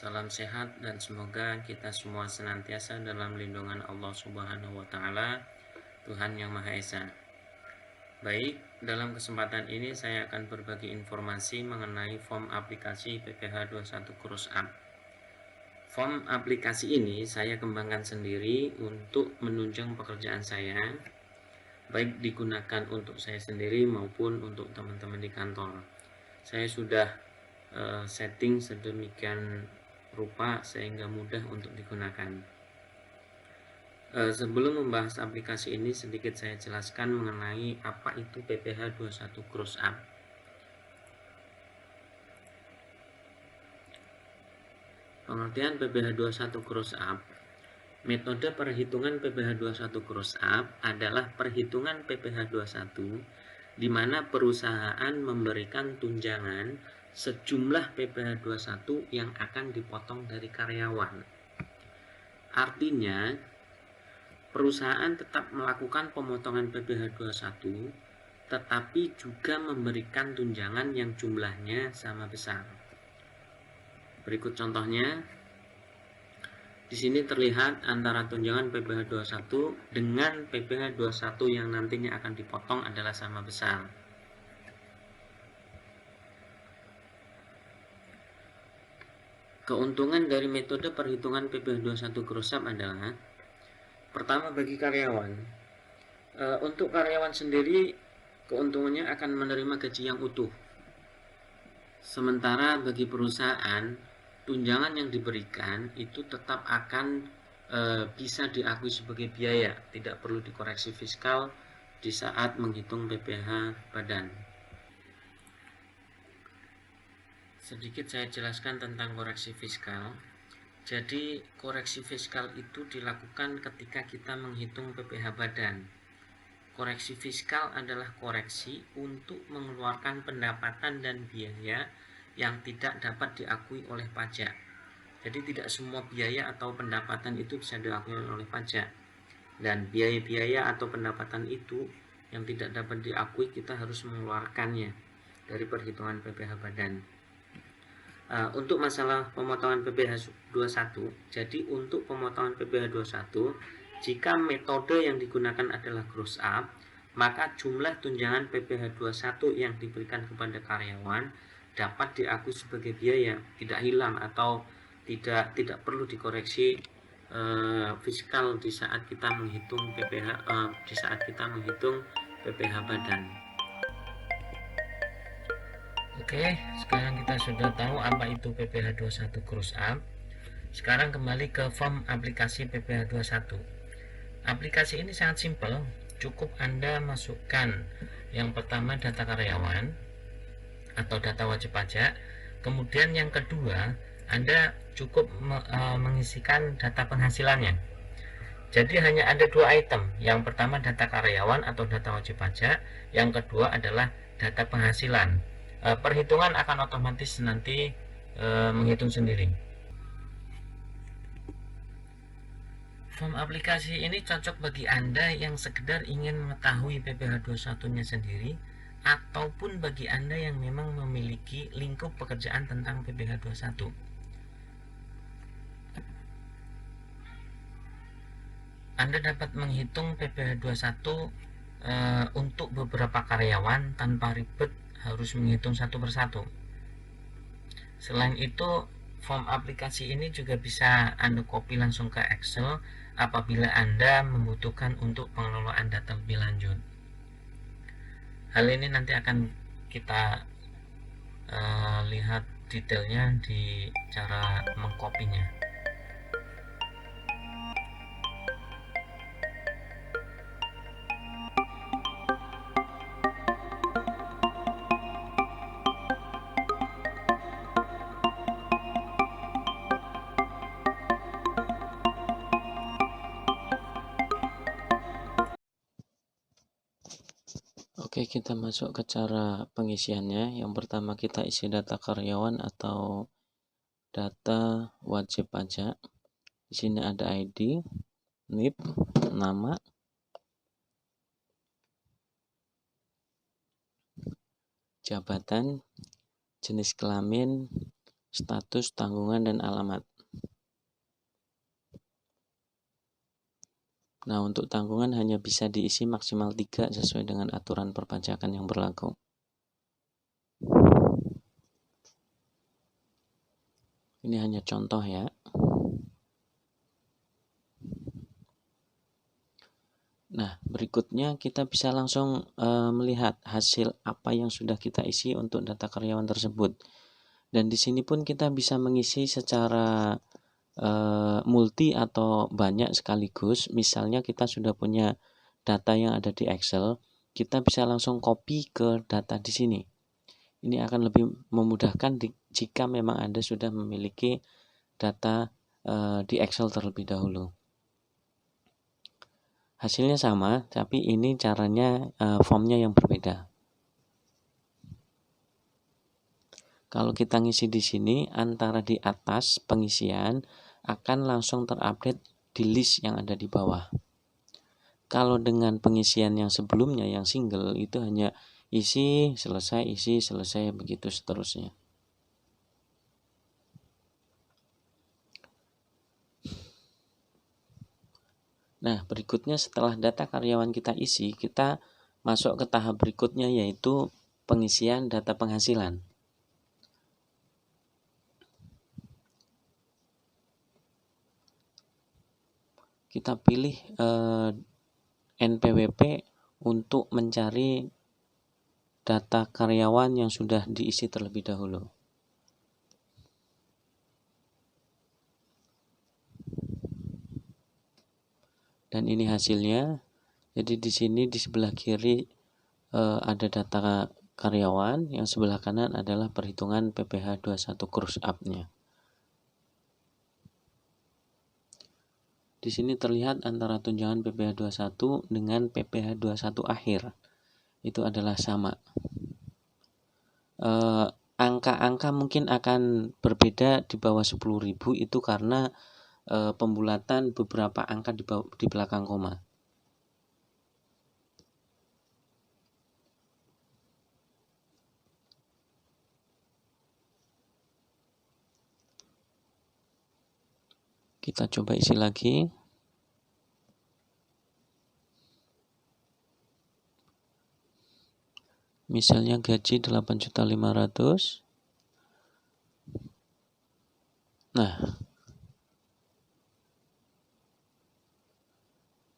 Salam sehat dan semoga kita semua senantiasa dalam lindungan Allah Subhanahu wa taala, Tuhan yang Maha Esa. Baik, dalam kesempatan ini saya akan berbagi informasi mengenai form aplikasi PPH 21 Cross Up. Form aplikasi ini saya kembangkan sendiri untuk menunjang pekerjaan saya, baik digunakan untuk saya sendiri maupun untuk teman-teman di kantor. Saya sudah setting sedemikian rupa sehingga mudah untuk digunakan. Sebelum membahas aplikasi ini, sedikit saya jelaskan mengenai apa itu PPH 21 Cross Up. Pengertian PPH 21 Cross Up. Metode perhitungan PPH 21 Cross Up adalah perhitungan PPH 21 di mana perusahaan memberikan tunjangan sejumlah PPH 21 yang akan dipotong dari karyawan. Artinya, perusahaan tetap melakukan pemotongan PPH 21 tetapi juga memberikan tunjangan yang jumlahnya sama besar. Berikut contohnya. Di sini terlihat antara tunjangan PPH 21 dengan PPH 21 yang nantinya akan dipotong adalah sama besar. Keuntungan dari metode perhitungan PPH 21 Cross Up adalah: pertama, bagi karyawan. Untuk karyawan sendiri, keuntungannya akan menerima gaji yang utuh. Sementara bagi perusahaan, tunjangan yang diberikan itu tetap akan bisa diakui sebagai biaya, tidak perlu dikoreksi fiskal di saat menghitung PPH badan. Sedikit saya jelaskan tentang koreksi fiskal. Jadi koreksi fiskal itu dilakukan ketika kita menghitung PPH badan. Koreksi fiskal adalah koreksi untuk mengeluarkan pendapatan dan biaya yang tidak dapat diakui oleh pajak. Jadi tidak semua biaya atau pendapatan itu bisa diakui oleh pajak. Dan biaya-biaya atau pendapatan itu yang tidak dapat diakui kita harus mengeluarkannya dari perhitungan PPH badan. Untuk masalah pemotongan PPH 21, jadi untuk pemotongan PPH 21, jika metode yang digunakan adalah gross up, maka jumlah tunjangan PPH 21 yang diberikan kepada karyawan dapat diakui sebagai biaya, tidak hilang atau tidak perlu dikoreksi fiskal di saat kita menghitung PPH badan. Oke, sekarang kita sudah tahu apa itu PPH 21 Cross Up. Sekarang kembali ke form aplikasi PPH 21. Aplikasi ini sangat simpel, cukup Anda masukkan yang pertama data karyawan atau data wajib pajak. Kemudian yang kedua, Anda cukup mengisikan data penghasilannya. Jadi hanya ada dua item. Yang pertama data karyawan atau data wajib pajak, yang kedua adalah data penghasilan. Perhitungan akan otomatis nanti menghitung sendiri. Form aplikasi ini cocok bagi Anda yang sekedar ingin mengetahui PPH 21-nya sendiri, ataupun bagi Anda yang memang memiliki lingkup pekerjaan tentang PPH 21. Anda dapat menghitung PPH 21 untuk beberapa karyawan tanpa ribet harus menghitung satu persatu. Selain itu, form aplikasi ini juga bisa Anda copy langsung ke Excel apabila Anda membutuhkan untuk pengelolaan data lebih lanjut. Hal ini nanti akan kita lihat detailnya di cara mengkopinya. Oke, kita masuk ke cara pengisiannya. Yang pertama kita isi data karyawan atau data wajib pajak. Di sini ada ID, NIP, nama, jabatan, jenis kelamin, status, tanggungan, dan alamat. Nah, untuk tanggungan hanya bisa diisi maksimal 3 sesuai dengan aturan perpajakan yang berlaku. Ini hanya contoh ya. Nah, berikutnya kita bisa langsung melihat hasil apa yang sudah kita isi untuk data karyawan tersebut. Dan di sini pun kita bisa mengisi secara multi atau banyak sekaligus. Misalnya kita sudah punya data yang ada di Excel, kita bisa langsung copy ke data di sini. Ini akan lebih memudahkan jika memang Anda sudah memiliki data di Excel terlebih dahulu. Hasilnya sama, tapi ini caranya formnya yang berbeda. Kalau kita ngisi di sini, antara di atas pengisian akan langsung terupdate di list yang ada di bawah. Kalau dengan pengisian yang sebelumnya, yang single, itu hanya isi, selesai, begitu seterusnya. Nah, berikutnya setelah data karyawan kita isi, kita masuk ke tahap berikutnya, yaitu pengisian data penghasilan. Kita pilih NPWP untuk mencari data karyawan yang sudah diisi terlebih dahulu. Dan ini hasilnya. Jadi di sini di sebelah kiri ada data karyawan, yang sebelah kanan adalah perhitungan PPh 21 gross up-nya. Di sini terlihat antara tunjangan PPh 21 dengan PPh 21 akhir itu adalah sama. Angka-angka mungkin akan berbeda di bawah 10.000, itu karena pembulatan beberapa angka di belakang koma. Kita coba isi lagi. Misalnya gaji 8.500.000.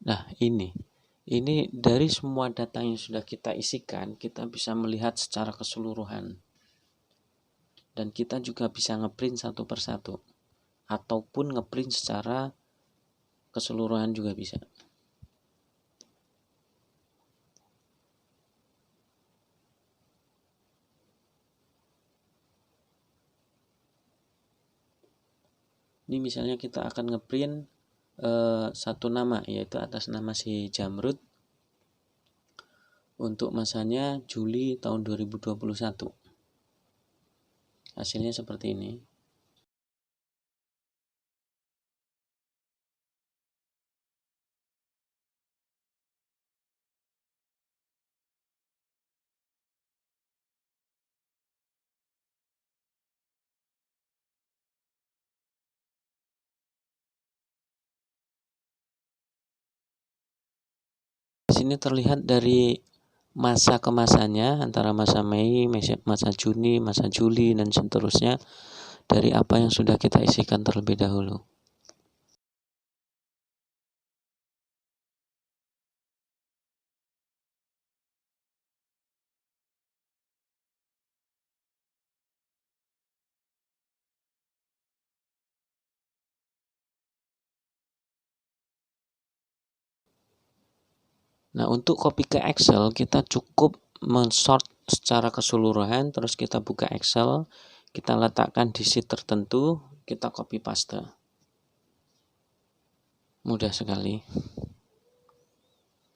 Nah, ini dari semua data yang sudah kita isikan, kita bisa melihat secara keseluruhan. Dan kita juga bisa ngeprint satu persatu, ataupun ngeprint secara keseluruhan juga bisa. Ini misalnya kita akan ngeprint satu nama, yaitu atas nama si Jamrud untuk masanya Juli tahun 2021. Hasilnya seperti ini. Di sini terlihat dari masa ke masanya, antara masa Mei, masa Juni, masa Juli, dan seterusnya, dari apa yang sudah kita isikan terlebih dahulu. Nah, untuk copy ke Excel, kita cukup men-sort secara keseluruhan, terus kita buka Excel, kita letakkan di sheet tertentu, kita copy paste. Mudah sekali.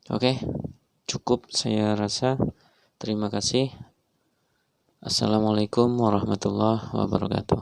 Oke, cukup saya rasa. Terima kasih. Assalamualaikum warahmatullahi wabarakatuh.